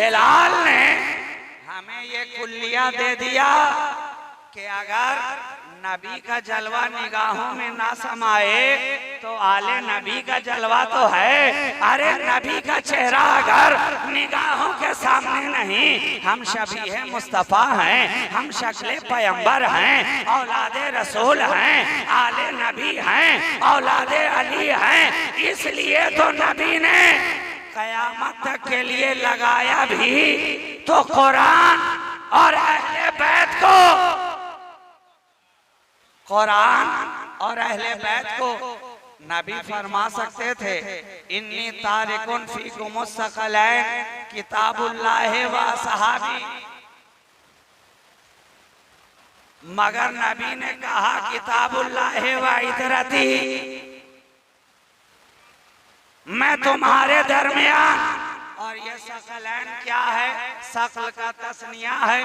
हिलाल ने हमें ये कुल्लिया दे दिया कि अगर नबी का जलवा निगाहों में ना समाए तो आले नबी का जलवा तो है। अरे नबी का चेहरा अगर निगाहों के सामने नहीं, हम शबीह मुस्तफ़ा हैं, हम शक्ले पैगंबर हैं, औलादे रसूल हैं, आले नबी हैं, औलादे अली हैं, इसलिए तो नबी ने कयामत तक के लिए लगाया भी तो कुरान और अहले बैत को, कुरान और अहले बैत को नबी फरमा सकते थे, इन्नी तारिकुन फीकुम सकलैन किताबुल्लाह व सहाबी, मगर नबी ने कहा किताबुल्लाह व इतरती, मैं तुम्हारे दरमियान। और ये सकलैन क्या है? सकल का तस्निया है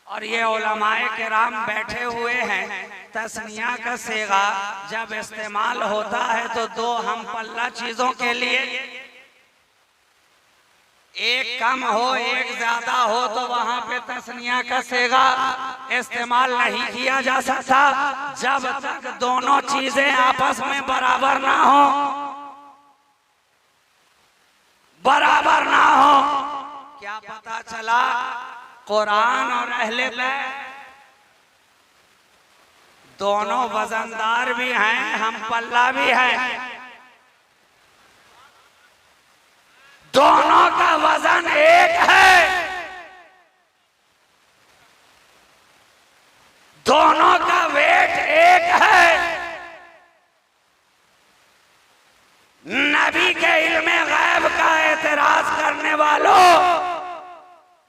और ये उलमाए किराम बैठे हुए हैं। तस्निया का सेगा जब इस्तेमाल होता है तो दो हम पल्ला चीजों के लिए, एक कम हो एक ज्यादा हो तो वहां पे तस्निया का सेगा इस्तेमाल नहीं किया जा सकता जब तक दोनों चीजें आपस में बराबर ना हो, बराबर ना हो। क्या पता चला? कुरान और अहले बैत दोनों वजनदार भी हैं, हम पल्ला भी हैं, दोनों का वजन एक है, दोनों का वेट एक है। नबी के इल्मे गैब का एतराज करने वालों,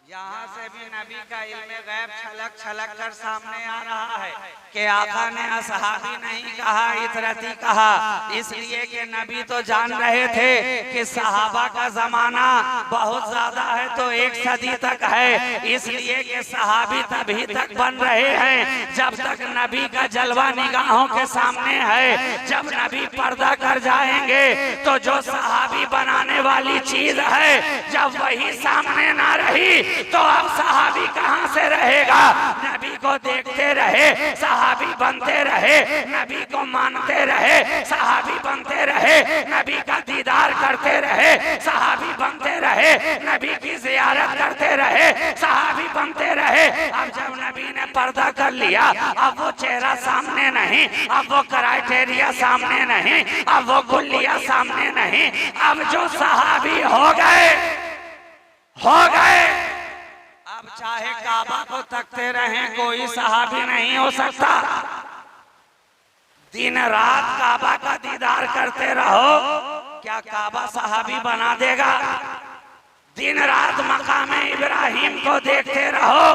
यहाँ से भी नबी का इल्मे गैब छलक छलक कर सामने आ रहा है कि आका ने असहाबी नहीं कहा, इतरती कहा, इसलिए कि नबी तो जान रहे थे कि सहाबा का जमाना बहुत ज्यादा है तो 1 सदी तक है, इसलिए कि सहाबी तभी तक बन रहे हैं जब तक नबी का जलवा निगाहों के सामने है। जब नबी पर्दा कर जाएंगे तो जो सहाबी बनाने वाली चीज है जब वही सामने ना रही तो अब सहाबी कहां से रहेगा? नबी को देखते रहे, सहाबी बनते रहे, नबी को मानते रहे, सहाबी बनते रहे, नबी का दीदार करते रहे, सहाबी बनते रहे, नबी की जियारत करते रहे, सहाबी बनते रहे। अब जब नबी ने पर्दा कर लिया, अब वो चेहरा सामने नहीं, अब वो क्राइटेरिया सामने नहीं, अब वो कुल्लिया सामने नहीं, अब जो सहाबी हो गए, हो गए। अब चाहे काबा को तकते रहें, कोई सहाबी नहीं हो सकता। दिन रात काबा का दीदार करते रहो, क्या काबा सहाबी बना देगा? दिन रात मकाम इब्राहिम को देखते रहो,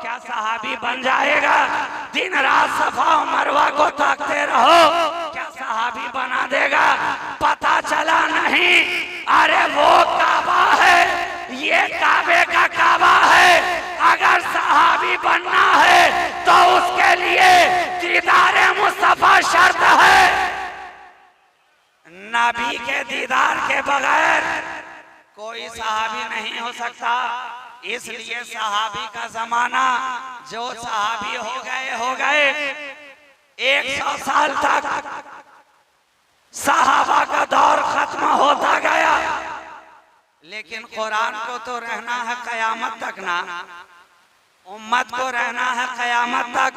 क्या सहाबी बन जाएगा? दिन रात सफा और मरवा को ताकते रहो, क्या सहाबी बना देगा? पता चला नहीं, अरे वो काबा है, ये काबे का काबा है। अगर सहाबी बनना है तो उसके लिए दीदार मुस्तफा शर्त है। नबी के दीदार के बगैर कोई सहाबी नहीं हो सकता। इसलिए सहाबी का जमाना, जो सहाबी हो गए 100 साल तक सहाबा का दौर खत्म होता गया, लेकिन कुरान को तो रहना है कयामत तक ना, उम्मत को रहना है कयामत तक,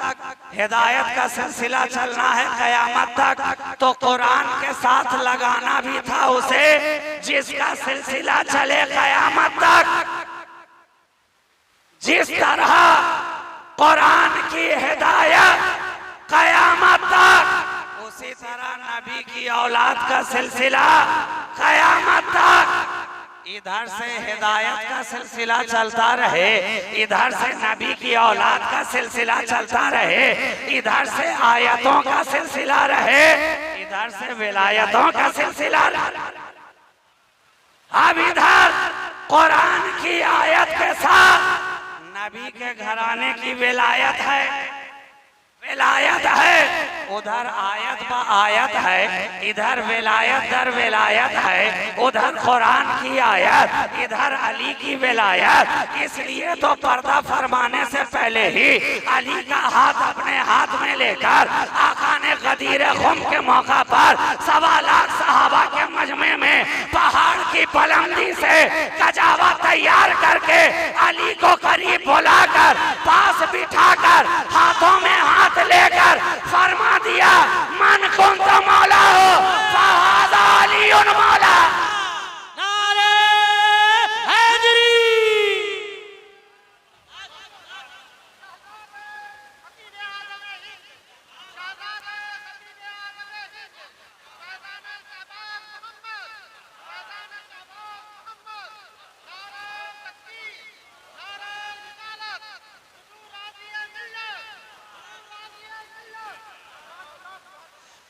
हिदायत का सिलसिला चलना है कयामत तक। तो कुरान के साथ लगाना भी था उसे जिसका सिलसिला चले कयामत तक। जिस तरह कुरान की हिदायत कयामत तक, उसी तरह नबी की औलाद का सिलसिला कयामत तक। इधर से हिदायत का सिलसिला चलता रहे, इधर से नबी की औलाद का सिलसिला चलता रहे, इधर से आयतों का सिलसिला रहे, इधर से विलायतों का सिलसिला रहे। अब इधर कुरान की आयत के साथ नबी के घराने की विलायत है। विलायत है, उधर आयत ब आयत है, इधर विलायत दर विलायत है, उधर कुरान की आयत, इधर अली की विलायत। इसलिए तो पर्दा फरमाने से पहले ही अली का हाथ अपने हाथ में लेकर आका ने गदीर खुम के मौका पर 1.25 लाख सहाबा के मजमे में पहाड़ की बुलंदी से कजावा तैयार करके अली को करीब बुलाकर पास बिठाकर हाथों में हाथ लेकर फरमा दिया, मन कुन तो मौला हो फहादा अलीउन मौला। नारे हैदरी।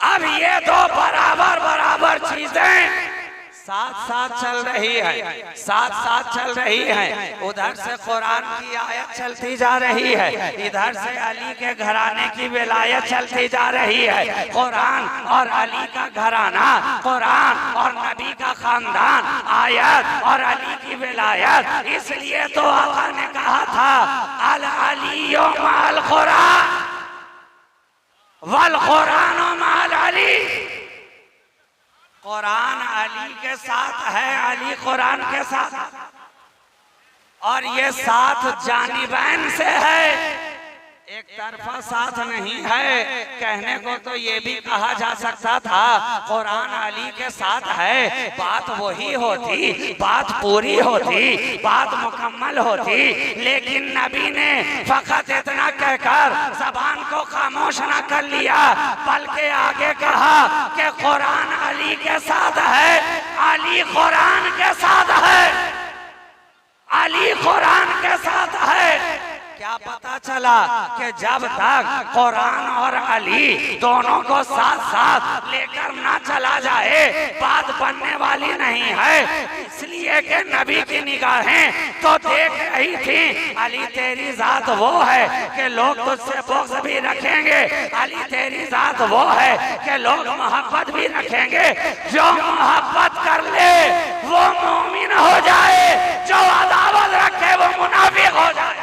अब ये दो बराबर बराबर चीजें साथ साथ चल रही है, साथ साथ चल रही है। उधर से कुरान की आयत चलती जा रही है, इधर से अली के घराने की विलायत चलती जा रही है। कुरान और अली का घराना, कुरान और नबी का खानदान, आयत और अली की विलायत। इसलिए तो आका ने कहा था अल अलियो माल कुरान वल कुरान माल अली। कुरान अली के साथ है, अली कुरान के साथ, और ये साथ जानिबैन से है, एक तरफा साथ नहीं है। कहने को तो ये भी कहा जा सकता था कुरान अली के साथ है, बात वही होती, बात पूरी होती, बात मुकम्मल होती। लेकिन नबी ने फकत इतना कहकर जबान को खामोश न कर लिया, बल्कि आगे कहा कि कुरान अली के साथ है, अली कुरान के साथ है, अली कुरान के साथ है। क्या पता चला कि जब तक कुरान और अली दोनों को साथ साथ लेकर ना चला जाए बात बनने वाली नहीं है। इसलिए कि नबी की निगाहें तो देख रही थी अली तेरी जात वो है कि लोग तुझसे बुग़्ज़ भी रखेंगे, अली तेरी जात वो है कि लोग मोहब्बत भी रखेंगे। जो मोहब्बत कर ले वो मोमिन हो जाए, जो अदावत रखे वो मुनाफिक हो जाए।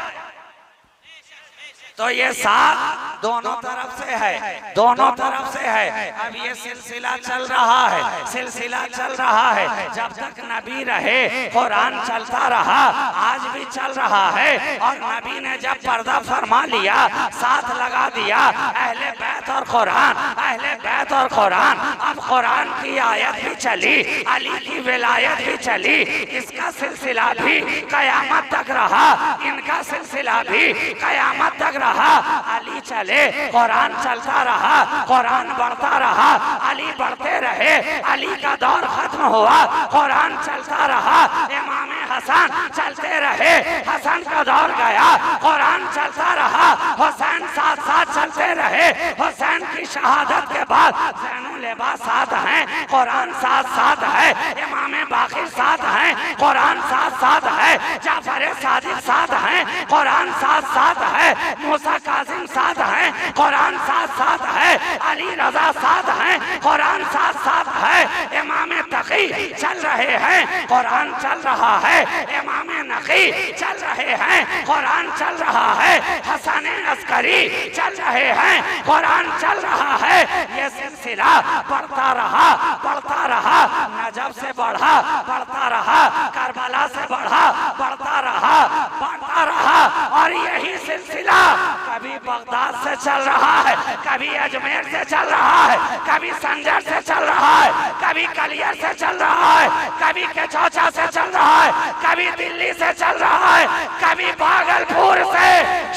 तो ये साथ दोनों तरफ से है, दोनों तरफ से है। अब ये सिलसिला चल रहा है, सिलसिला चल रहा है। जब तक नबी रहे कुरान चलता रहा, आज भी चल रहा है। और नबी ने जब पर्दा फरमा लिया, साथ लगा दिया अहले बैत और कुरान, अहले बैत और कुरान। अब कुरान की आयत भी चली, अली की विलायत भी चली, इसका सिलसिला भी कयामत तक रहा, इनका सिलसिला भी कयामत तक रहा। अली चले, कुरान चलता रहा, कुरान बढ़ता रहा, अली बढ़ते रहे। अली का दौर खत्म हुआ, कुरान चलता रहा। इमाम हसन चलते रहे, हसन का दौर गया, कुरान चलता रहा। हुसैन साथ साथ चलते रहे। हुसैन की शहादत के बाद ज़ैनुल लिबास साथ हैं, कुरान साथ साथ है। इमाम बाक़िर साथ हैं, कुरान साथ साथ है। जाफर सादिक साथ हैं, कुरान साथ साथ है। मूसा कासिम साथ हैं, कुरान साथ साथ है। अली रजा साथ हैं, कुरान साथ साथ है। इमाम तकी चल रहे हैं, कुरान चल रहा है। इमाम नकी चल रहे हैं, कुरान चल रहा है। हसन अस्करी चल रहे हैं, कुरान चल रहा है। ये सिलसिला बढ़ता रहा, बढ़ता रहा, नजफ से बढ़ा, बढ़ता रहा, करबला से बढ़ा, बढ़ता रहा, बढ़ता रहा। और यही सिलसिला कभी बगदाद से चल रहा है, कभी अजमेर से चल रहा है, कभी संजर से चल रहा है, कभी कलियर से चल रहा है, कभी केचौचा से चल रहा है, कभी दिल्ली से चल रहा है, कभी भागलपुर से।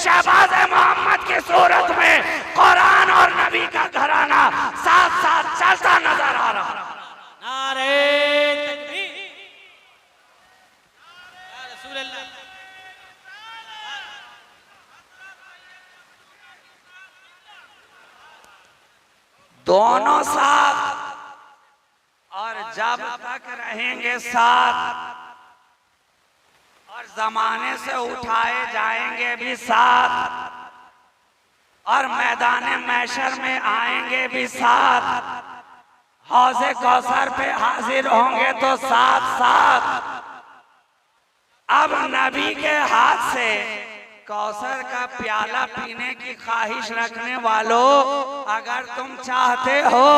शहबाज मोहम्मद की सूरत में कुरान और नबी का घराना साथ साथ चलता नजर आ रहा है। नारे तकबीर, या रसूल अल्लाह। दोनों साथ, और जब तक रहेंगे साथ, और जमाने से उठाए जाएंगे भी साथ। और मैदान मैशर में आएंगे भी साथ, हौज़े कौसर पे हाजिर होंगे तो साथ साथ। अब नबी के हाथ से कौसर का प्याला पीने की ख्वाहिश रखने वालों, अगर तुम चाहते हो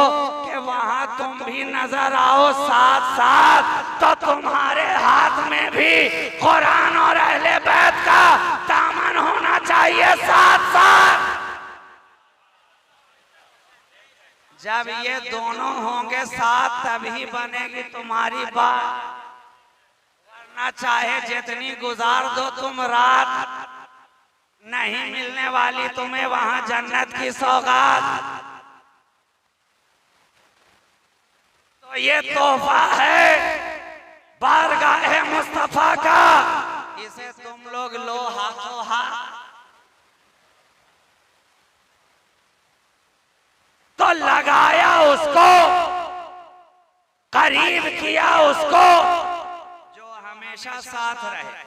कि वहां तुम भी नजर आओ साथ साथ, तो तुम्हारे हाथ में भी कुरान और अहले बैत का दामन होना चाहिए साथ साथ। जब ये दोनों होंगे साथ तभी बनेगी तुम्हारी बात, वरना चाहे जितनी गुजार दो तुम रात, नहीं मिलने वाली तुम्हें वहां जन्नत की सौगात। तो ये तोहफा है बारगाह मुस्तफा का, इसे तुम लोग लो हाथों हाथ। तो लगाया उसको, करीब किया उसको, जो हमेशा साथ रहे,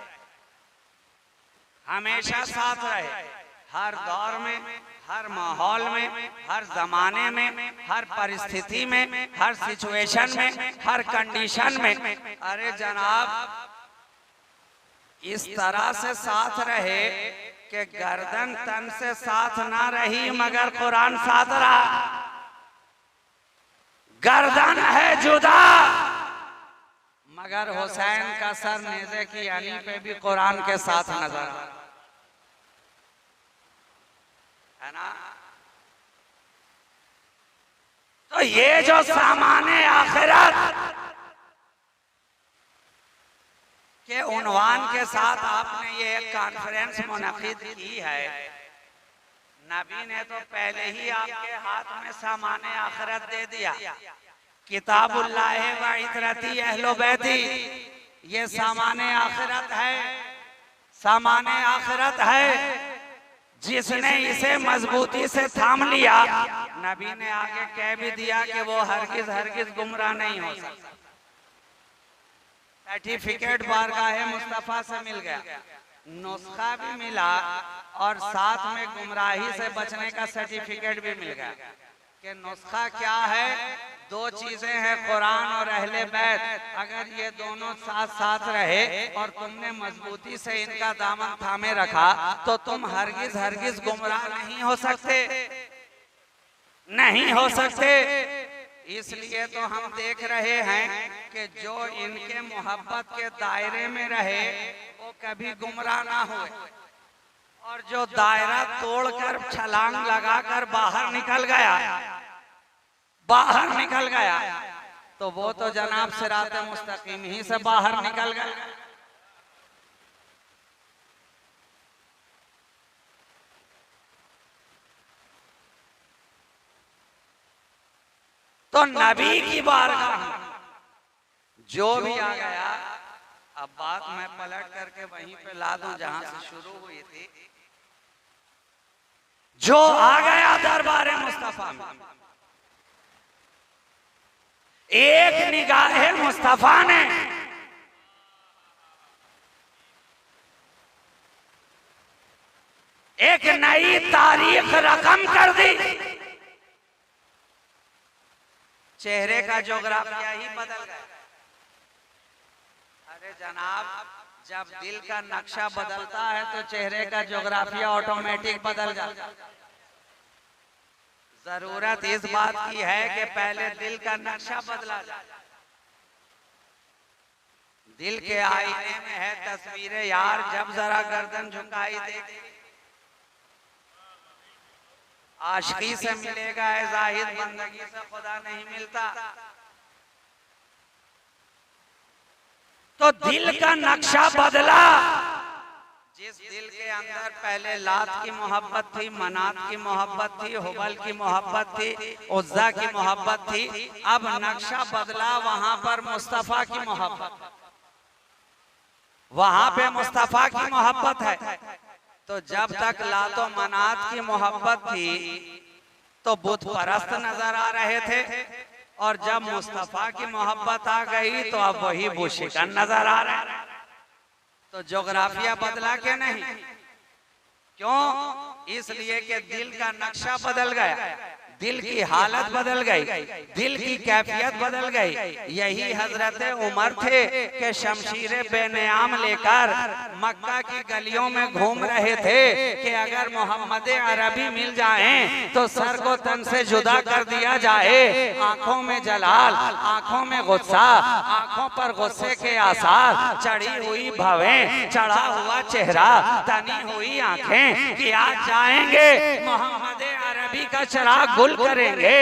हमेशा साथ रहे, हर दौर में, हर माहौल में, हर जमाने में, हर परिस्थिति में, हर सिचुएशन में, हर कंडीशन में। अरे जनाब, इस तरह से साथ रहे कि गर्दन तन से साथ ना रही मगर कुरान साथ रहा। गर्दन है जुदा मगर हुसैन का सर नेज़े की अनी पे भी कुरान के साथ नजर है ना। तो ये जो सामाने आखिरत के उन्वान के साथ आपने ये एक कॉन्फ्रेंस मुनक़िद की है, नबी ने तो पहले ही आपके हाथ में सामाने आखिरत दे दिया। किताबुल्लाह व इतरती अहलो बैती, ये सामाने आखिरत है, सामाने आखिरत है। जिसने इसे मजबूती से थाम लिया, नबी ने आगे कह भी दिया कि वो हरगिज हरगिज गुमराह नहीं हो सकता। सर्टिफिकेट बारगाह मुस्तफा से मिल गया, नुस्खा भी मिला और साथ में गुमराही से बचने का सर्टिफिकेट भी मिल गया। कि नुस्खा क्या है? दो चीजें हैं, कुरान और अहले बैत। अगर ये दोनों साथ साथ रहे और तुमने मजबूती से इनका दामन थामे रखा तो तुम हरगिज हरगिज गुमराह नहीं हो सकते, नहीं हो सकते। इसलिए तो हम देख रहे हैं कि जो इनके मोहब्बत के दायरे में रहे वो कभी गुमराह ना हुए, और जो दायरा तोड़कर छलांग लगाकर बाहर निकल गया, बाहर निकल गया, तो वो तो जनाब सिराते मुस्तकीम ही से बाहर निकल गया। तो नबी की बारगाह जो भी आ गया, अब बात मैं पलट करके वहीं पे ला दूं जहां से शुरू हुई थी। जो आ गया दरबार मुस्तफा में, एक निगाहे मुस्तफा ने एक नई तारीख रकम कर दी। चेहरे का जोग्राफिया ही बदल गया। अरे जनाब, जब दिल का नक्शा बदलता है तो चेहरे का जोग्राफिया ऑटोमेटिक बदल जाता है। जरूरत इस बात की है कि पहले दिल का नक्शा बदला जाए। दिल के आईने में है तस्वीरें यार, जब जरा गर्दन झुकाई दे, आशिकी से मिलेगा है जाहिद, बंदगी से खुदा नहीं मिलता। तो दिल का नक्शा बदला। जिस दिल के अंदर पहले लात की मोहब्बत थी, मनात की मोहब्बत थी, हुबल की मोहब्बत थी, उज़्ज़ा की मोहब्बत थी, अब नक्शा बदला। वहां पर मुस्तफा की मोहब्बत, वहां पे मुस्तफा की मोहब्बत है। तो जब तक लातो मनात की मोहब्बत थी तो बुत परस्त नजर आ रहे थे, और जब मुस्तफा की मोहब्बत आ गई तो अब वही बुशिकन नजर आ रहा है। तो जोग्राफिया बदला के नहीं। क्यों? इसलिए कि दिल का नक्शा बदल गया, दिल की हालत बदल गई, दिल की कैफियत बदल गई। यही हजरत उमर थे कि शमशीर बेनियाम लेकर मक्का की गलियों में घूम रहे थे कि अगर मोहम्मद अरबी मिल जाएं तो सर को तन से जुदा कर दिया जाए। आंखों में जलाल, आंखों में गुस्सा, आंखों पर गुस्से के आसार, चढ़ी हुई भवें, चढ़ा हुआ चेहरा, तनी हुई आंखें कि आज जाएंगे मोहम्मद अरबी का चिराग गुल करेंगे।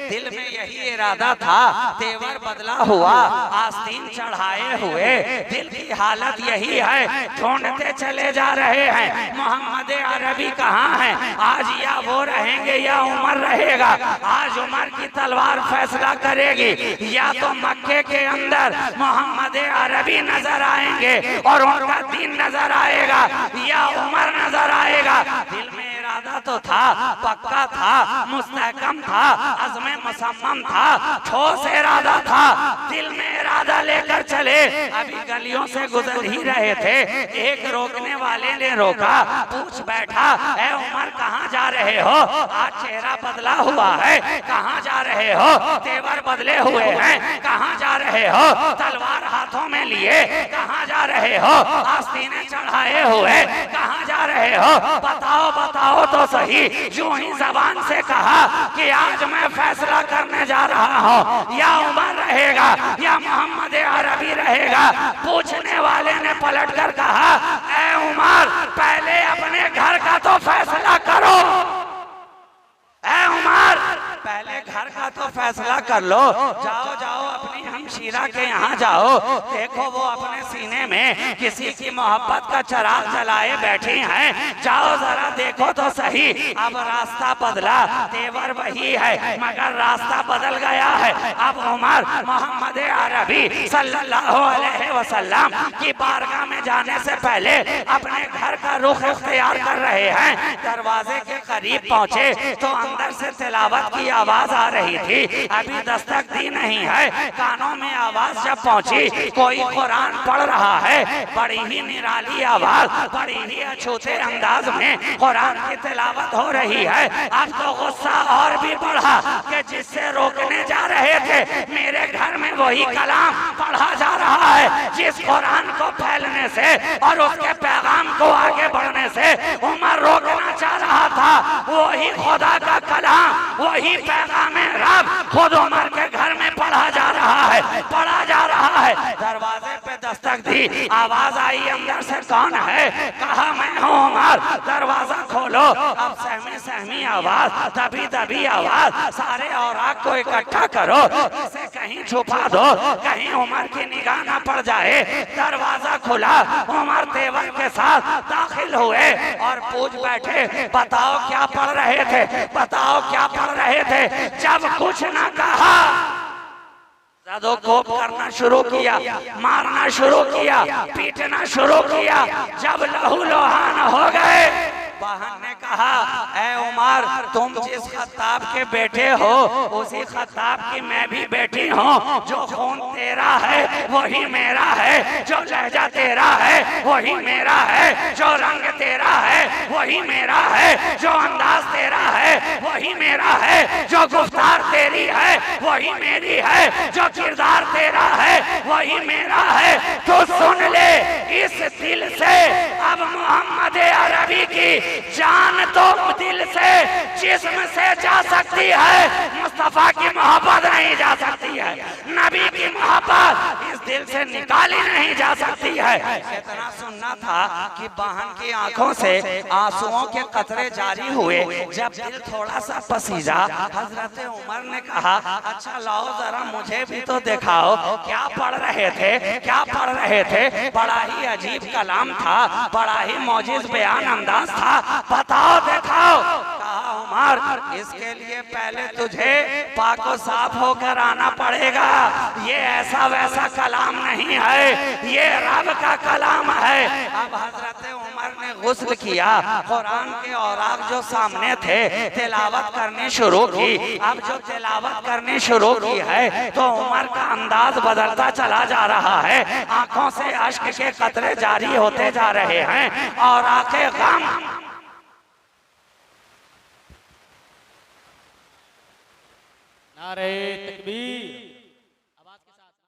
दिल में यही इरादा था, तेवर बदला हुआ, आस्तीन चढ़ाए हुए, दिल की हालत यही है। ढूंढते चले जा रहे हैं मोहम्मद अरबी कहाँ है। आज या वो रहेंगे या उमर रहेगा। आज उमर की तलवार फैसला करेगी, या तो मक्के के अंदर मोहम्मद अरबी नजर आएंगे और उनका दीन नजर आएगा, या उमर नजर आएगा। दिल में इरादा तो था, पक्का था, मुस्तहकम था, अज़्म मुसम्मम था, ठोस इरादा था। दिल में इरादा लेकर चले, अभी गलियों से गुजर ही रहे थे, एक रोकने वाले ने रोका, पूछ बैठा, ए उमर कहाँ जा रहे हो? आज चेहरा बदला हुआ है, कहाँ जा रहे हो? तेवर बदले हुए हैं, कहाँ जा रहे हो? तलवार हाथों में लिए कहाँ जा रहे हो? आस्तीनें चढ़ाए हुए कहाँ जा रहे हो? बताओ बताओ तो सही। यूं ही जबान से कहा कि आज मैं फैसला करने जा रहा हूँ, या उमर रहेगा या मोहम्मद अरबी रहेगा। पूछने वाले ने पलट कर कहा, ए उमर पहले अपने घर का तो फैसला करो। ए उमर पहले घर का तो फैसला कर लो। जाओ जाओ अपनी हमशीरा के यहाँ जाओ, देखो वो अपने सीने में किसी की मोहब्बत का चिराग जलाए बैठी हैं। जाओ जरा देखो तो सही। अब रास्ता बदला, तेवर वही है मगर रास्ता बदल गया है। अब उमर मोहम्मद अरबी सल्लल्लाहु अलैहि वसल्लम की बारगाह में जाने से पहले अपने घर का रुख इख्तियार कर रहे हैं। दरवाजे के करीब पहुँचे तो अंदर से तिलावत की आवाज आ रही थी। अभी दस्तक दी नहीं है, कानों में आवाज जब पहुंची, कोई कुरान पढ़ रहा है। बड़ी ही निराली आवाज, बड़ी ही अछूते अंदाज में कुरान की तिलावत हो रही है। अब तो गुस्सा और भी बढ़ा कि जिससे रोकने जा रहे थे मेरे घर में वही कलाम पढ़ा जा रहा है जिस कुरान को फैलने से और उसके पैगाम को आगे बढ़ने से उमर रोकना चाह रहा था। वही खुदा का कलाम, वही पैगाम रब खुद उमर के घर में पढ़ा जा रहा है, पढ़ा जा रहा है। दरवाजे पे दस्तक दी, आवाज आई अंदर से, कौन है? कहा मैं हूँ उमर, दरवाजा खोलो। अब सहमी सहमी आवाज, दबी दबी आवाज, सारे औराक को इकट्ठा करो, इसे कहीं छुपा दो, कहीं उमर की निगाह न पड़ जाए। दरवाजा खुला, उमर तेवर के साथ दाखिल हुए और पूछ बैठे, बताओ क्या पढ़ रहे थे, बताओ क्या पढ़ रहे थे? जब कुछ ना कहा, ज़दोकोप करना शुरू किया, मारना शुरू किया, पीटना शुरू किया। जब लहू लोहान हो गए, बहन ने कहा, ए उमर तुम जिस खत्ताब के बेटे हो उसी खत्ताब की मैं भी बेटी हूँ। जो खून तेरा है वही मेरा है, जो लहजा तेरा है वही मेरा है, जो रंग तेरा है वही मेरा है, जो अंदाज तेरा है वही मेरा है, जो गुफ्तार तेरी है वही मेरी है, जो किरदार तेरा है वही मेरा है। तो सुन ले इस दिल से, अब मोहम्मद अरबी की जान तो दिल से, जिस्म से जा सकती है, मुस्तफा की मोहब्बत नहीं जा सकती है, नबी की मोहब्बत इस दिल से निकाली नहीं जा सकती है। इतना सुनना था कि बहन की आंखों से आंसुओं के कतरे जारी हुए। जब दिल थोड़ा सा पसीजा, हजरत उमर ने कहा, अच्छा लाओ जरा मुझे भी तो दिखाओ क्या पढ़ रहे थे, क्या पढ़ रहे थे? बड़ा ही अजीब कलाम था, बड़ा ही मौजिज बयान अंदाज था, बताओ दिखाओ। कहा उमर इसके लिए पहले तुझे पाको साफ होकर आना पड़ेगा। ये ऐसा वैसा कलाम नहीं है, ये रब का कलाम है। अब हजरत उमर ने गुस्ल किया, कुरान के औराक जो सामने थे तिलावत करनी शुरू की। अब जो तिलावत करनी शुरू की है तो उमर का अंदाज बदलता चला जा रहा है, आंखों से अश्क के कतरे जारी होते जा रहे हैं और आंखें गम नारे तकबीर